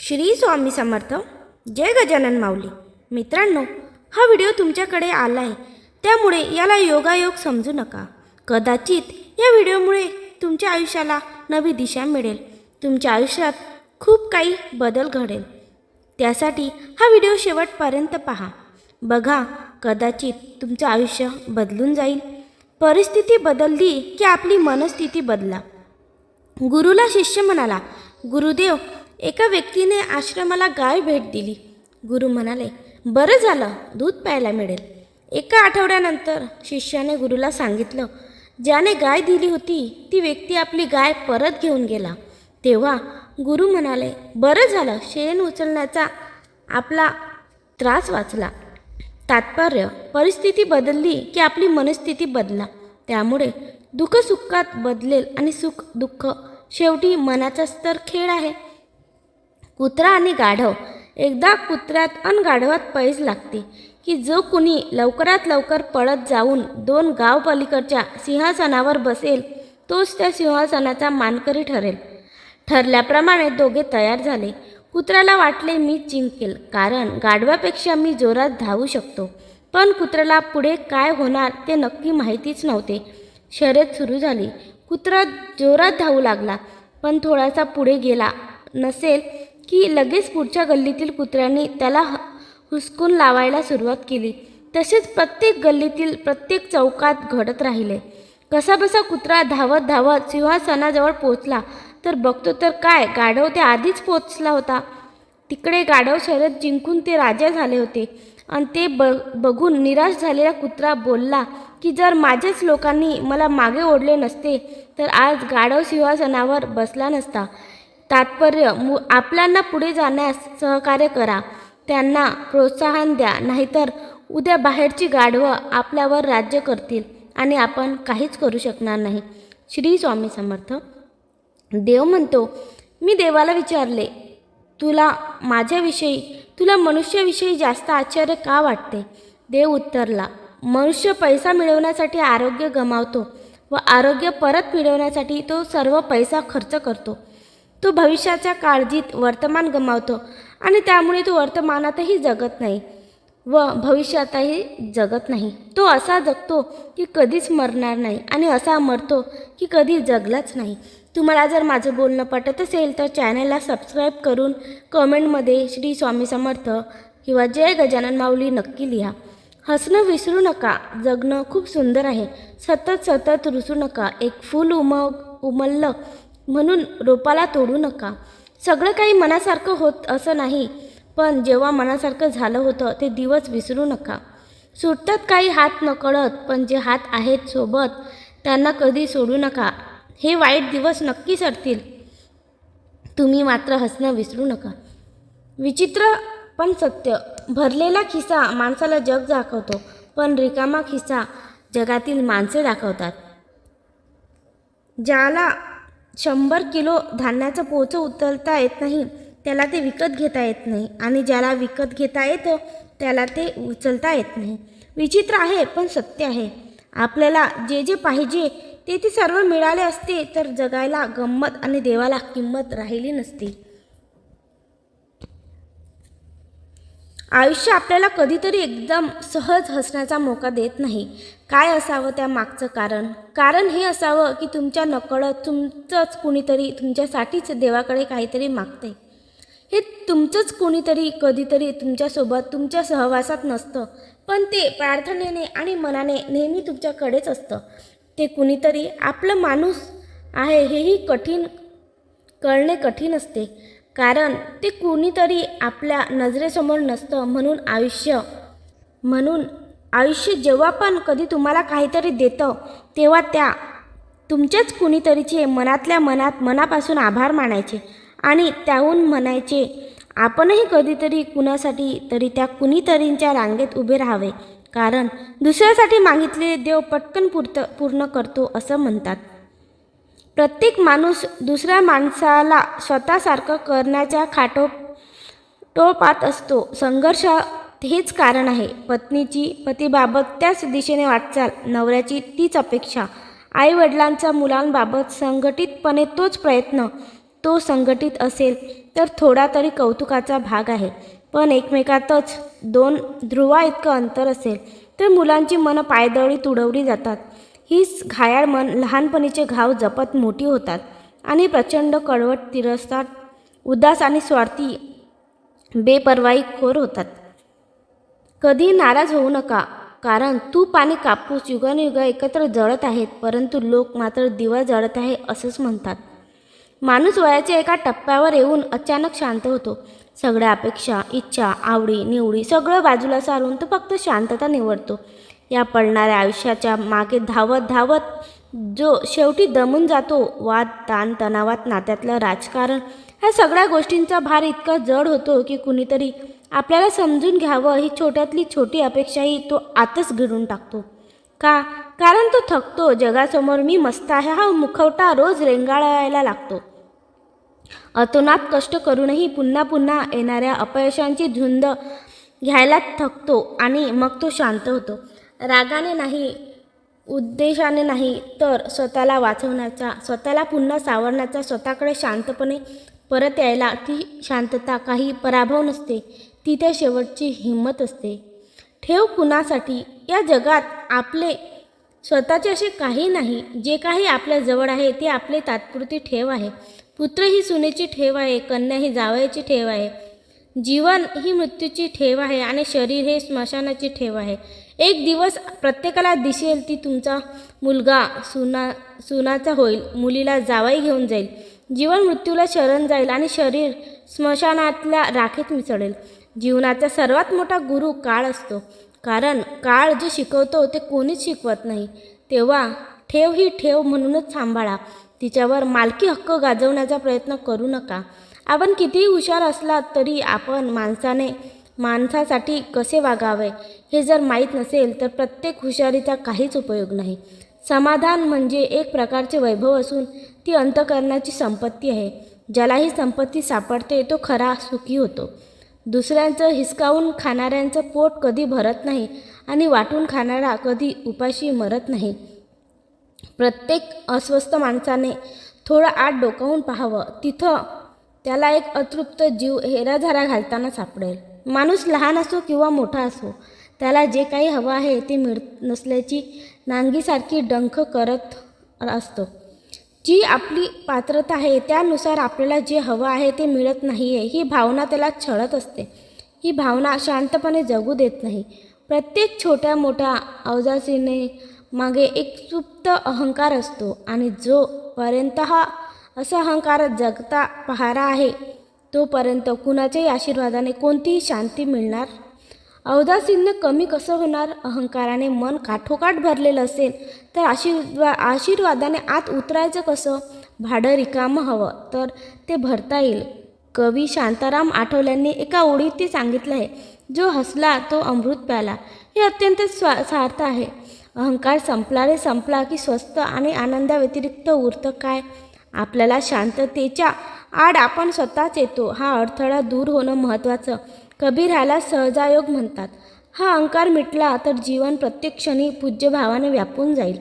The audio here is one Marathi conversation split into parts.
श्री स्वामी समर्थ. जय गजानन माऊली. मित्रांनो, हा व्हिडिओ तुमच्याकडे आला आहे, त्यामुळे याला योगायोग समजू नका. कदाचित या व्हिडिओमुळे तुमच्या आयुष्याला नवी दिशा मिळेल, तुमच्या आयुष्यात खूप काही बदल घडेल. त्यासाठी हा व्हिडिओ शेवटपर्यंत पहा. बघा, कदाचित तुमचं आयुष्य बदलून जाईल. परिस्थिती बदलली की आपली मनस्थिती बदला. गुरुला शिष्य म्हणाला, गुरुदेव, एका व्यक्तीने आश्रमाला गाय भेट दिली. गुरु म्हणाले, बरं झालं, दूध प्यायला मिळेल. एका आठवड्यानंतर शिष्याने गुरुला सांगितलं, ज्याने गाय दिली होती ती व्यक्ती आपली गाय परत घेऊन गेला. तेव्हा गुरु म्हणाले, बरं झालं, शेण उचलण्याचा आपला त्रास वाचला. तात्पर्य, परिस्थिती बदलली की आपली मनस्थिती बदला. त्यामुळे दुःख सुखात बदलेल आणि सुख दुःख शेवटी मनाचाच तर खेळ आहे. कुत्रा आणि गाढव. एकदा कुत्र्यात आणि गाढवात पैज लागते की जो कुणी लवकरात लवकर पळत जाऊन 2 गाव पलीकडच्या सिंहासनावर बसेल तोच त्या सिंहासनाचा मानकरी ठरेल. ठरल्याप्रमाणे दोघे तयार झाले. कुत्र्याला वाटले मी जिंकेल, कारण गाढवापेक्षा मी जोरात धावू शकतो. पण कुत्र्याला पुढे काय होणार ते नक्की माहितीच नव्हते. शर्यत सुरू झाली. कुत्रा जोरात धावू लागला, पण थोडासा पुढे गेला नसेल की लगेच पुढच्या गल्लीतील कुत्र्यांनी त्याला हुसकून लावायला सुरुवात केली. तसेच प्रत्येक गल्लीतील प्रत्येक चौकात घडत राहिले. कसाबसा कुत्रा धावत धावत सिंहासनाजवळ पोचला तर बघतो तर काय, गाढव ते आधीच पोचला होता. तिकडे गाढव शर्यत जिंकून ते राजा झाले होते आणि ते बघून निराश झालेला कुत्रा बोलला की जर माझ्याच लोकांनी मला मागे ओढले नसते तर आज गाढव सिंहासनावर बसला नसता. तात्पर्य, आपल्यांना पुढे जाण्यास सहकार्य करा, त्यांना प्रोत्साहन द्या, नाहीतर उद्या बाहेरची गाढवं आपल्यावर राज्य करतील आणि आपण काहीच करू शकणार नाही. श्री स्वामी समर्थ. देव म्हणतो, मी देवाला विचारले, तुला मनुष्याविषयी जास्त आश्चर्य का वाटते? देव उत्तरला, मनुष्य पैसा मिळवण्यासाठी आरोग्य गमावतो व आरोग्य परत मिळवण्यासाठी तो सर्व पैसा खर्च करतो. तो भविष्याच्या काळजीत वर्तमान गमावतो आणि त्यामुळे तो वर्तमानातही जगत नाही व भविष्यातही जगत नाही. तो असा जगतो की कधीच मरणार नाही आणि असा मरतो की कधी जगलाच नाही. तुम्हाला जर माझं बोलणं पटत असेल तर चॅनलला सबस्क्राईब करून कमेंटमध्ये श्री स्वामी समर्थ किंवा जय गजानन माऊली नक्की लिहा. हसणं विसरू नका, जगणं खूप सुंदर आहे. सतत रुसू नका. एक फूल उमललं म्हणून रोपाला तोडू नका. सगळं काही मनासारखं होत असं नाही, पण जेव्हा मनासारखं झालं होतं ते दिवस विसरू नका. सुटतात काही हात नकळत, पण जे हात आहेत सोबत त्यांना कधी सोडू नका. हे वाईट दिवस नक्की सरतील, तुम्ही मात्र हसणं विसरू नका. विचित्र पण सत्य, भरलेला खिसा माणसाला जग दाखवतो, पण रिकामा खिसा जगातील माणसे दाखवतात. ज्याला 100 किलो धान्याचं पोचं उचलता येत नाही त्याला ते विकत घेता येत नाही, आणि ज्याला विकत घेता येतं त्याला ते उचलता येत नाही. विचित्र आहे पण सत्य आहे. आपल्याला जे पाहिजे ते सर्व मिळाले असते तर जगायला गंमत आणि देवाला किंमत राहिली नसती. आयुष्य आपल्याला कधीतरी एकदम सहज हसण्याचा मोका देत नाही. काय असावं त्या मागचं कारण हे असावं की तुमच्या नकळत तुमचंच कुणीतरी तुमच्यासाठीच देवाकडे काहीतरी मागते. हे तुमचंच कुणीतरी कधीतरी तुमच्यासोबत तुमच्या सहवासात नसतं, पण ते प्रार्थनेने आणि मनाने नेहमी तुमच्याकडेच असतं. ते कुणीतरी आपलं माणूस आहे हेही कळणे कठीण असते, कारण ते कुणीतरी आपल्या नजरेसमोर नसतं. म्हणून आयुष्य जेव्हा पण कधी तुम्हाला काहीतरी देतं तेव्हा त्या तुमच्याच कुणीतरीचे मनापासून आभार मानायचे आणि त्याहून म्हणायचे, आपणही कधीतरी कुणासाठी तरी त्या कुणीतरींच्या रांगेत उभे राहावे, कारण दुसऱ्यासाठी मागितलेले देव पटकन पूर्ण करतो असं म्हणतात. प्रत्येक माणूस दुसऱ्या माणसाला स्वतःसारखं करण्याच्या खाटोपात असतो. संघर्ष हेच कारण आहे. पत्नीची पतीबाबत त्याच दिशेने वाटचाल, नवऱ्याची तीच अपेक्षा, आईवडिलांचा मुलांबाबत संघटितपणे तोच प्रयत्न, तो संघटित असेल तर थोडा तरी कौतुकाचा भाग आहे. पण एकमेकातच दोन ध्रुवा इतकं अंतर असेल तर मुलांची मनं पायदळी तुडवली जातात. हीच घायाळ मन लहानपणीचे घाव जपत मोठी होतात आणि प्रचंड कडवट, तिरस्कार, उदास आणि स्वार्थी बेपर्वाई खोर होतात. कधी नाराज होऊ नका, कारण तूप आणि कापूस युगानुयुग एकत्र जळत आहेत, परंतु लोक मात्र दिवा जळत आहे असंच म्हणतात. माणूस वयाच्या एका टप्प्यावर येऊन अचानक शांत होतो. सगळ्या अपेक्षा, इच्छा, आवडी निवडी सगळं बाजूला सारून तो फक्त शांतता निवडतो. या पडणाऱ्या आयुष्याच्या मागे धावत धावत जो शेवटी दमून जातो. वाद, ताण, तणावात, नात्यातलं राजकारण, ह्या सगळ्या गोष्टींचा भार इतका जड होतो की कुणीतरी आपल्याला समजून घ्यावं ही छोट्यातली छोटी अपेक्षाही तो आतच गिळून टाकतो. का? कारण तो थकतो. जगासमोर मी मस्त आहे हा मुखवटा रोज रेंगाळायला लागतो. अतोनात कष्ट करूनही पुन्हा पुन्हा येणाऱ्या अपयशांची झुंज घ्यायला थकतो आणि मग तो शांत होतो. रागाने नाही, उद्देशाने नाही, तर स्वतःला वाचवण्याचा, स्वतःला पुन्हा सावरण्याचा, स्वतःकडे शांतपणे परत यायला. ती शांतता काही पराभव नसते, ती त्या शेवटची हिंमत असते. ठेव कुणासाठी? या जगात आपले स्वतःचे असे काही नाही. जे काही आपल्या जवळ आहे ते आपले तात्पुरती ठेव आहे. पुत्र ही सुनेची ठेव आहे, कन्या ही जावयाची ठेव आहे, जीवन ही मृत्यूची ठेव आहे आणि शरीर हे स्मशानाची ठेव आहे. एक दिवस प्रत्येकाला दिसेल ती तुमचा मुलगा सुनाचा होईल, मुलीला जावई घेऊन जाईल, जीवन मृत्यूला शरण जाईल आणि शरीर स्मशानातल्या राखेत मिसळेल. जीवनाचा सर्वात मोठा गुरु काळ असतो, कारण काळ जे शिकवतो ते कोणीच शिकवत नाही. तेव्हा ठेव ही ठेव म्हणूनच सांभाळा. तिच्यावर मालकी हक्क गाजवण्याचा प्रयत्न करू नका. आपण कितीही हुशार असलात तरी आपण माणसासाठी कसे वागावे हे जर माहीत नसेल तर प्रत्येक हुशारीचा काहीच उपयोग नाही. समाधान म्हणजे एक प्रकारचे वैभव असून ती अंतःकरणाची संपत्ती आहे. ज्याला ही संपत्ती सापडते तो खरा सुखी होतो. दुसऱ्यांचं हिसकावून खाणाऱ्यांचं पोट कधी भरत नाही आणि वाटून खाणारा कधी उपाशी मरत नाही. प्रत्येक अस्वस्थ माणसाने थोडं आत डोकावून पाहावं, तिथं त्याला एक अतृप्त जीव हेराझारा घालताना सापडेल. माणूस लहान असो किंवा मोठा असो, त्याला जे काही हवं आहे ते मिळत नसल्याची नांगीसारखी डंख करत असतो. जी आपली पात्रता आहे त्यानुसार आपल्याला जे हवं आहे ते मिळत नाही आहे ही भावना त्याला छळत असते. ही भावना शांतपणे जगू देत नाही. प्रत्येक छोट्या मोठ्या अवजासीने मागे एक सुप्त अहंकार असतो आणि जोपर्यंत हा असा अहंकार जगता पहारा आहे तोपर्यंत कुणाच्याही आशीर्वादाने कोणतीही शांती मिळणार. अवदासीनं कमी कसं होणार? अहंकाराने मन काठोकाठ भरलेलं असेल तर आशीर्वादाने आत उतरायचं कसं? भाडं रिकामं हवं तर ते भरता येईल. कवी शांताराम आठवल्यांनी एका ओळीत ते सांगितलं आहे, जो हसला तो अमृत प्याला. हे अत्यंत सार्थ आहे. अहंकार संपला रे संपला की स्वस्त आणि आनंदाव्यतिरिक्त उरतं काय? आपल्याला शांततेच्या आड आपण स्वतःच येतो. हा अडथळा दूर होणं महत्त्वाचं. कबीर ह्याला सहजायोग म्हणतात. हा अहंकार मिटला तर जीवन प्रत्येक क्षणी पूज्य भावाने व्यापून जाईल.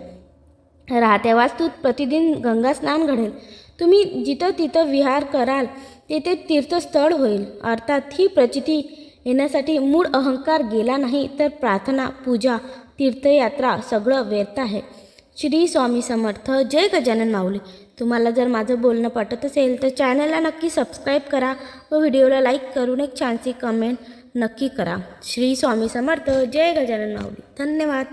राहत्या वास्तूत प्रतिदिन गंगा स्नान घडेल. तुम्ही जिथं तिथं विहार कराल तेथे तीर्थस्थळ होईल. अर्थात ही प्रचिती येण्यासाठी मूळ अहंकार गेला नाही तर प्रार्थना, पूजा, तीर्थयात्रा सगळं व्यर्थ आहे. श्री स्वामी समर्थ. जय गजानन माऊली. तुम्हाला जर माझं बोलणं पटत असेल तर चॅनलला नक्की सबस्क्राईब करा व व्हिडिओला लाईक करून एक छानशी कमेंट नक्की करा. श्री स्वामी समर्थ. जय गजानन माऊली. धन्यवाद.